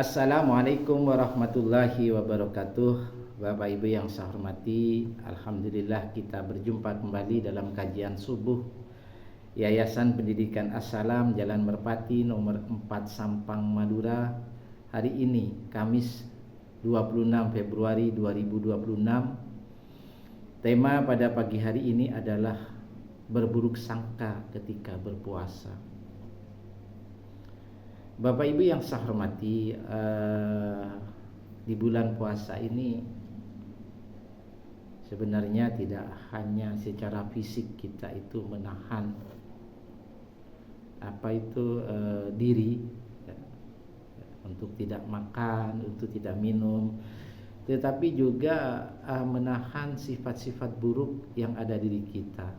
Assalamualaikum warahmatullahi wabarakatuh. Bapak Ibu yang saya hormati, alhamdulillah kita berjumpa kembali dalam kajian subuh Yayasan Pendidikan As-Salam Jalan Merpati nomor 4 Sampang Madura. Hari ini Kamis 26 Februari 2026. Tema pada pagi hari ini adalah berburuk sangka ketika berpuasa. Bapak Ibu yang saya hormati, di bulan puasa ini sebenarnya tidak hanya secara fisik kita itu menahan diri untuk tidak makan, untuk tidak minum, tetapi juga menahan sifat-sifat buruk yang ada di diri kita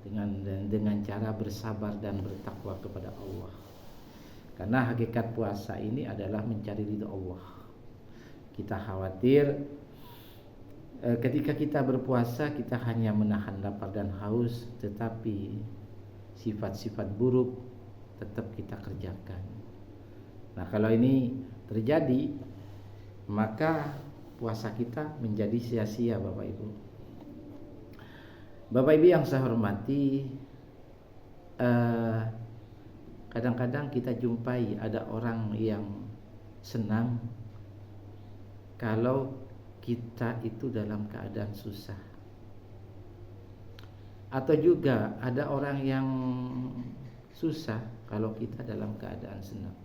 dengan cara bersabar dan bertakwa kepada Allah. Karena hakikat puasa ini adalah mencari ridha Allah. Kita khawatir ketika kita berpuasa kita hanya menahan lapar dan haus, tetapi sifat-sifat buruk tetap kita kerjakan. Nah, kalau ini terjadi, maka puasa kita menjadi sia-sia, Bapak Ibu. Bapak Ibu yang saya hormati, kadang-kadang kita jumpai ada orang yang senang kalau kita itu dalam keadaan susah. Atau juga ada orang yang susah kalau kita dalam keadaan senang.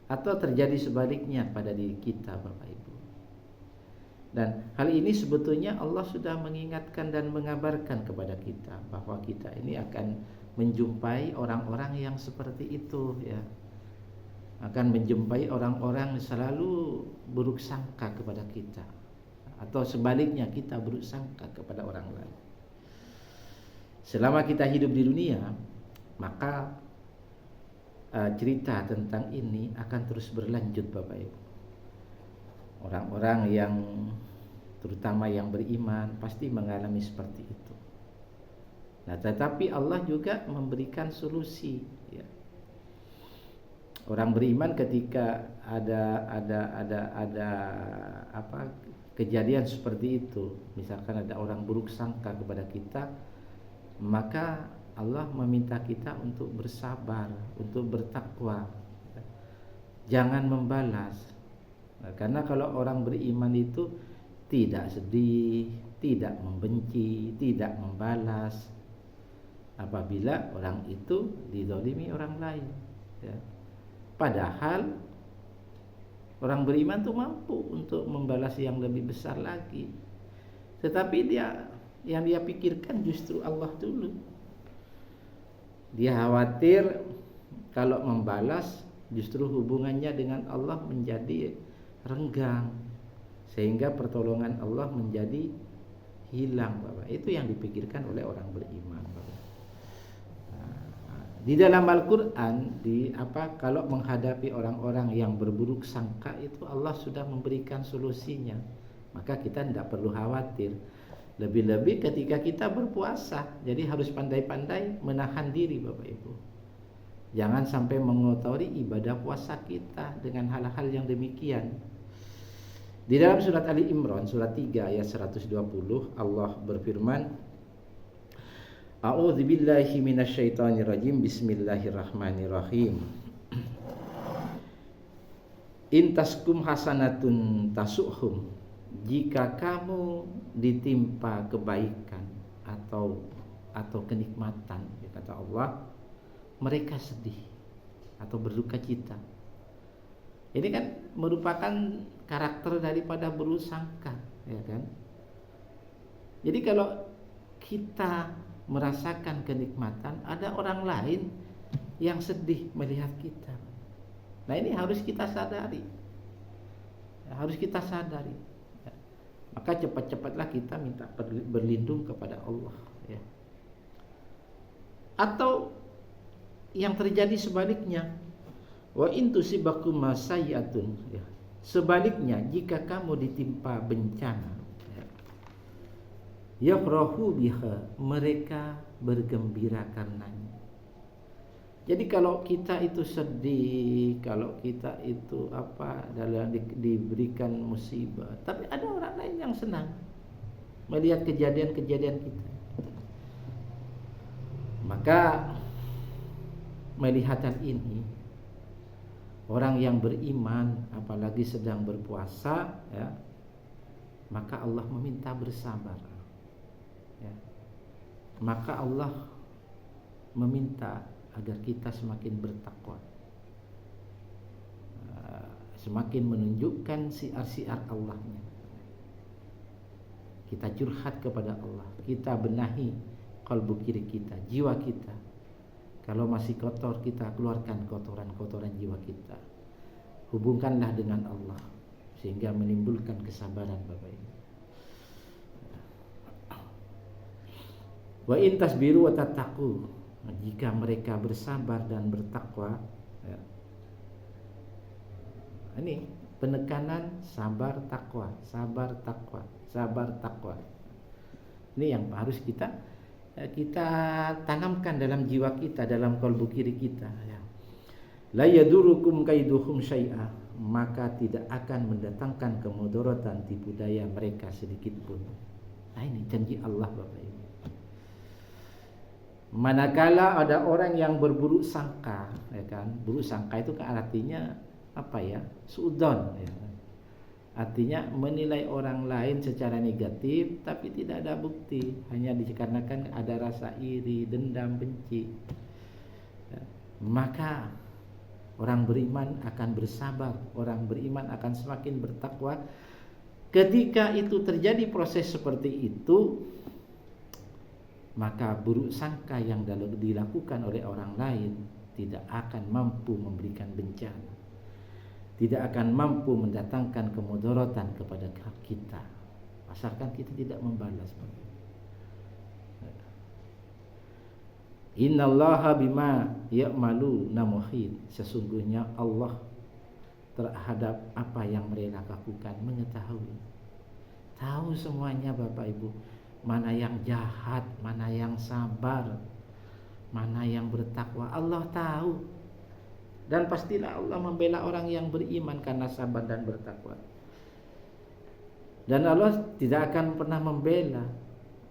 Atau terjadi sebaliknya pada diri kita, Bapak Ibu. Dan hal ini sebetulnya Allah sudah mengingatkan dan mengabarkan kepada kita bahwa kita ini akan menjumpai orang-orang yang seperti itu, ya. Akan menjumpai orang-orang selalu buruk sangka kepada kita, atau sebaliknya kita buruk sangka kepada orang lain. Selama kita hidup di dunia, maka cerita tentang ini akan terus berlanjut, Bapak Ibu. Orang-orang yang terutama yang beriman pasti mengalami seperti itu. Nah, tetapi Allah juga memberikan solusi, ya. Orang beriman ketika ada kejadian seperti itu, misalkan ada orang buruk sangka kepada kita, maka Allah meminta kita untuk bersabar, untuk bertakwa, jangan membalas. Nah, karena kalau orang beriman itu tidak sedih, tidak membenci, tidak membalas apabila orang itu dizalimi orang lain, ya. Padahal orang beriman itu mampu untuk membalas yang lebih besar lagi, tetapi yang dia pikirkan justru Allah dulu. Dia khawatir kalau membalas justru hubungannya dengan Allah menjadi renggang, sehingga pertolongan Allah menjadi hilang, Bapak. Itu yang dipikirkan oleh orang beriman, Bapak. Di dalam Al-Quran, kalau menghadapi orang-orang yang berburuk sangka itu Allah sudah memberikan solusinya. Maka kita tidak perlu khawatir. Lebih-lebih ketika kita berpuasa, jadi harus pandai-pandai menahan diri, Bapak Ibu. Jangan sampai mengotori ibadah puasa kita dengan hal-hal yang demikian. Di dalam surat Ali Imran surat 3 ayat 120 Allah berfirman, A'udzubillahi minasyaitonirrajim. Bismillahirrahmanirrahim. Intaskum hasanatun tasuhum. Jika kamu ditimpa kebaikan atau kenikmatan, kata Allah, mereka sedih atau berduka cita. Ini kan merupakan karakter daripada buruk sangka, ya kan? Jadi kalau kita merasakan kenikmatan, ada orang lain yang sedih melihat kita. Nah, ini harus kita sadari. Harus kita sadari. Maka cepat-cepatlah kita minta berlindung kepada Allah, ya. Atau yang terjadi sebaliknya, wa in tusibakum masayyatun, ya. Sebaliknya, jika kamu ditimpa bencana, yafrahu biha, mereka bergembira karenanya. Jadi kalau kita itu sedih, kalau kita itu dalam diberikan musibah, tapi ada orang lain yang senang melihat kejadian-kejadian kita. Maka melihat hal ini, orang yang beriman apalagi sedang berpuasa, ya, maka Allah meminta bersabar, ya. Maka Allah meminta agar kita semakin bertakwa, semakin menunjukkan siar-siar Allahnya. Kita curhat kepada Allah, kita benahi kalbu kiri kita, jiwa kita. Kalau masih kotor, kita keluarkan kotoran-kotoran jiwa kita. Hubungkanlah dengan Allah sehingga menimbulkan kesabaran, Bapak Ibu. Wa in tasbiru wa tattaqu, jika mereka bersabar dan bertakwa, ya. Ini penekanan sabar takwa, sabar takwa, sabar takwa. Ini yang harus kita tanamkan dalam jiwa kita, dalam kalbu kiri kita, ya. La yadurukum kaiduhum syai'a, maka tidak akan mendatangkan kemudaratan tipu daya mereka sedikit pun. Nah, ini janji Allah, Bapak Ibu. Manakala ada orang yang berburuk sangka, ya kan? Buruk sangka itu kan artinya suudzon, ya. Artinya menilai orang lain secara negatif tapi tidak ada bukti, hanya dikarenakan ada rasa iri, dendam, benci, ya. Maka orang beriman akan bersabar, orang beriman akan semakin bertakwa. Ketika itu terjadi proses seperti itu, maka buruk sangka yang dilakukan oleh orang lain tidak akan mampu memberikan bencana, tidak akan mampu mendatangkan kemudaratan kepada kita, asalkan kita tidak membalas. Innallaha bima ya'maluna muhit, sesungguhnya Allah terhadap apa yang mereka lakukan mengetahui, tahu semuanya, Bapak Ibu. Mana yang jahat, mana yang sabar, mana yang bertakwa, Allah tahu. Dan pastilah Allah membela orang yang beriman karena sabar dan bertakwa. Dan Allah tidak akan pernah membela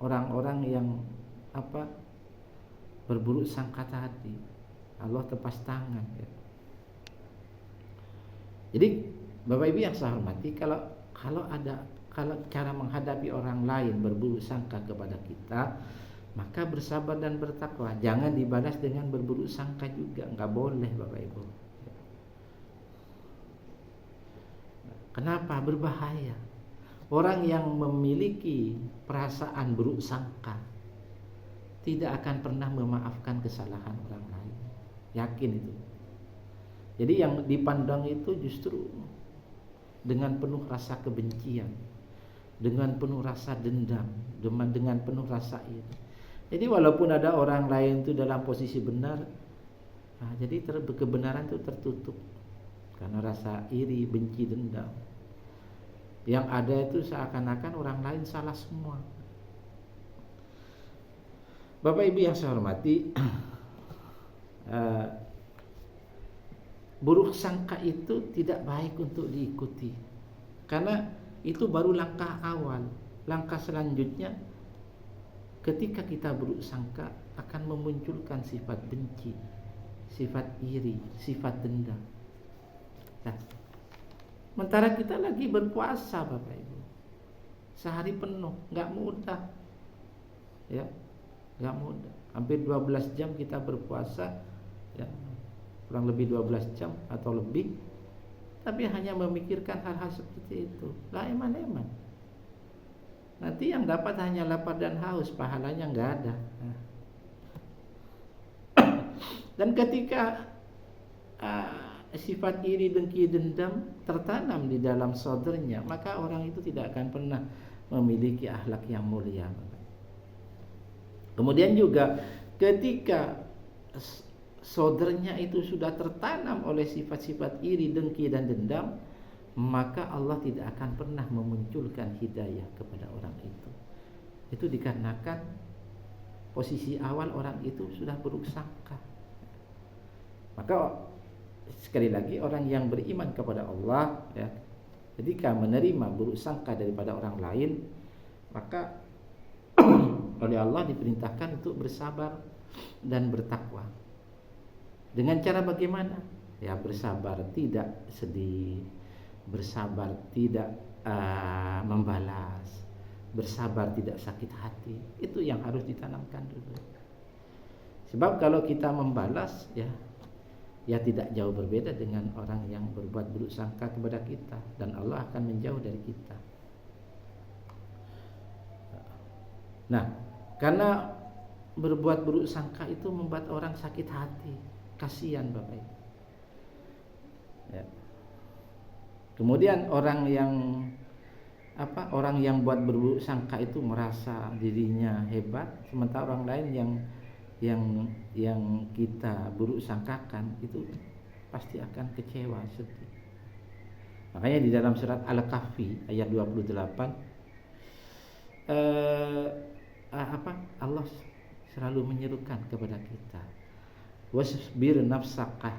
orang-orang yang berburuk sangka tadi. Allah tepas tangan, ya. Jadi Bapak Ibu yang saya hormati, kalau cara menghadapi orang lain berburuk sangka kepada kita, maka bersabar dan bertakwa. Jangan dibalas dengan berburuk sangka juga, nggak boleh, Bapak Ibu. Kenapa? Berbahaya. Orang yang memiliki perasaan buruk sangka tidak akan pernah memaafkan kesalahan orang lain. Yakin itu. Jadi yang dipandang itu justru dengan penuh rasa kebencian, dengan penuh rasa dendam, dengan penuh rasa iri. Jadi walaupun ada orang lain itu dalam posisi benar, jadi kebenaran itu tertutup karena rasa iri, benci, dendam. Yang ada itu seakan-akan orang lain salah semua. Bapak Ibu yang saya hormati, buruk sangka itu tidak baik untuk diikuti, karena itu baru langkah awal. Langkah selanjutnya, ketika kita buruk sangka, akan memunculkan sifat benci, sifat iri, sifat dendam. Nah, sementara kita lagi berpuasa, Bapak Ibu, sehari penuh, nggak mudah, ya, nggak mudah. Hampir 12 jam kita berpuasa, ya, kurang lebih 12 jam atau lebih, tapi hanya memikirkan hal-hal seperti itu. Lah eman-eman. Nanti yang dapat hanya lapar dan haus, pahalanya nggak ada. Dan ketika sifat iri, dengki, dendam tertanam di dalam saudaranya, maka orang itu tidak akan pernah memiliki akhlak yang mulia. Kemudian juga ketika saudaranya itu sudah tertanam oleh sifat-sifat iri, dengki, dan dendam, maka Allah tidak akan pernah memunculkan hidayah kepada orang itu. Itu dikarenakan posisi awal orang itu sudah buruk sangka. Maka sekali lagi orang yang beriman kepada Allah ya, ketika menerima buruk sangka daripada orang lain, maka oleh Allah diperintahkan untuk bersabar dan bertakwa. Dengan cara bagaimana? Ya bersabar tidak sedih, bersabar tidak membalas, bersabar tidak sakit hati. Itu yang harus ditanamkan dulu. Sebab kalau kita membalas ya tidak jauh berbeda dengan orang yang berbuat buruk sangka kepada kita, dan Allah akan menjauh dari kita. Nah, karena berbuat buruk sangka itu membuat orang sakit hati, kasihan Bapak Ibu. Ya. Kemudian orang yang buat berburuk sangka itu merasa dirinya hebat, sementara orang lain yang kita buruk sangkakan itu pasti akan kecewa, sedih. Makanya di dalam surat Al-Kahfi ayat 28 Allah selalu menyerukan kepada kita, wasbir nafsaka,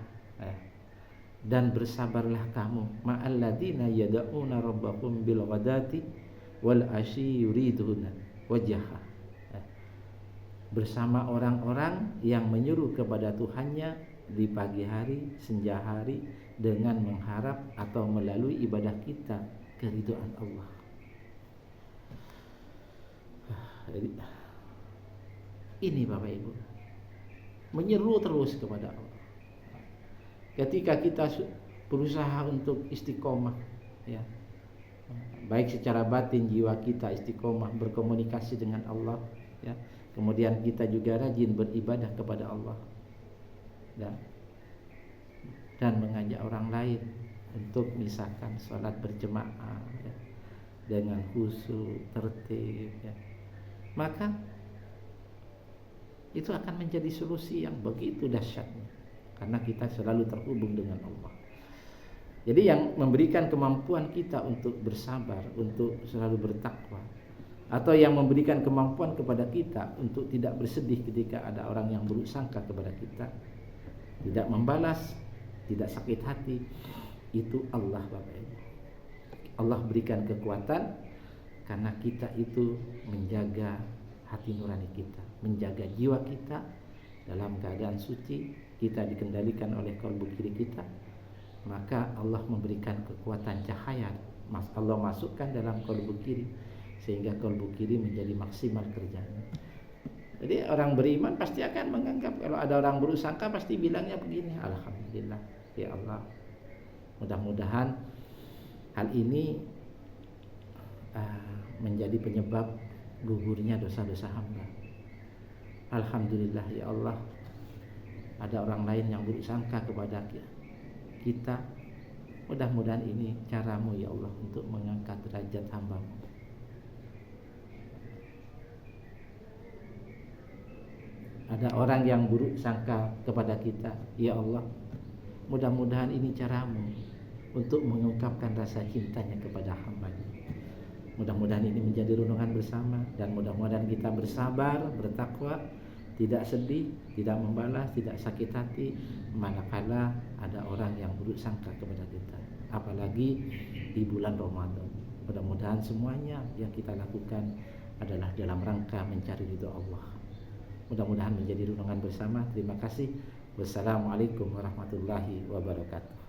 dan bersabarlah kamu ma'alladzina yad'una rabbahum bil ghadati wal asyi yuriduna wajha, bersama orang-orang yang menyeru kepada Tuhannya di pagi hari, senja hari, dengan mengharap atau melalui ibadah kita keridhaan Allah. Jadi, ini Bapak Ibu, menyeru terus kepada Allah. Ketika kita berusaha untuk istiqomah, ya, baik secara batin jiwa kita istiqomah berkomunikasi dengan Allah, ya, kemudian kita juga rajin beribadah kepada Allah, dan mengajak orang lain untuk misalkan sholat berjemaah ya, dengan khusyuk, tertib, ya, maka itu akan menjadi solusi yang begitu dahsyatnya, karena kita selalu terhubung dengan Allah. Jadi yang memberikan kemampuan kita untuk bersabar, untuk selalu bertakwa, atau yang memberikan kemampuan kepada kita untuk tidak bersedih ketika ada orang yang buruk sangka kepada kita, tidak membalas, tidak sakit hati, itu Allah Bapak Ibu. Allah berikan kekuatan karena kita itu menjaga hati nurani kita, menjaga jiwa kita dalam keadaan suci, kita dikendalikan oleh kalbu kiri kita, maka Allah memberikan kekuatan cahaya, Allah masukkan dalam kalbu kiri, sehingga kalbu kiri menjadi maksimal kerjanya. Jadi orang beriman pasti akan menganggap, kalau ada orang buruk sangka pasti bilangnya begini, alhamdulillah ya Allah, mudah-mudahan hal ini menjadi penyebab gugurnya dosa-dosa hamba. Alhamdulillah ya Allah, ada orang lain yang buruk sangka kepada kita, mudah-mudahan ini caramu ya Allah untuk mengangkat derajat hamba-Mu. Ada orang yang buruk sangka kepada kita, ya Allah, mudah-mudahan ini caramu untuk mengungkapkan rasa cintanya kepada hamba-Nya. Mudah-mudahan ini menjadi renungan bersama, dan mudah-mudahan kita bersabar, bertakwa, tidak sedih, tidak membalas, tidak sakit hati manakala ada orang yang buruk sangka kepada kita, apalagi di bulan Ramadan. Mudah-mudahan semuanya yang kita lakukan adalah dalam rangka mencari ridho Allah. Mudah-mudahan menjadi renungan bersama. Terima kasih. Wassalamualaikum warahmatullahi wabarakatuh.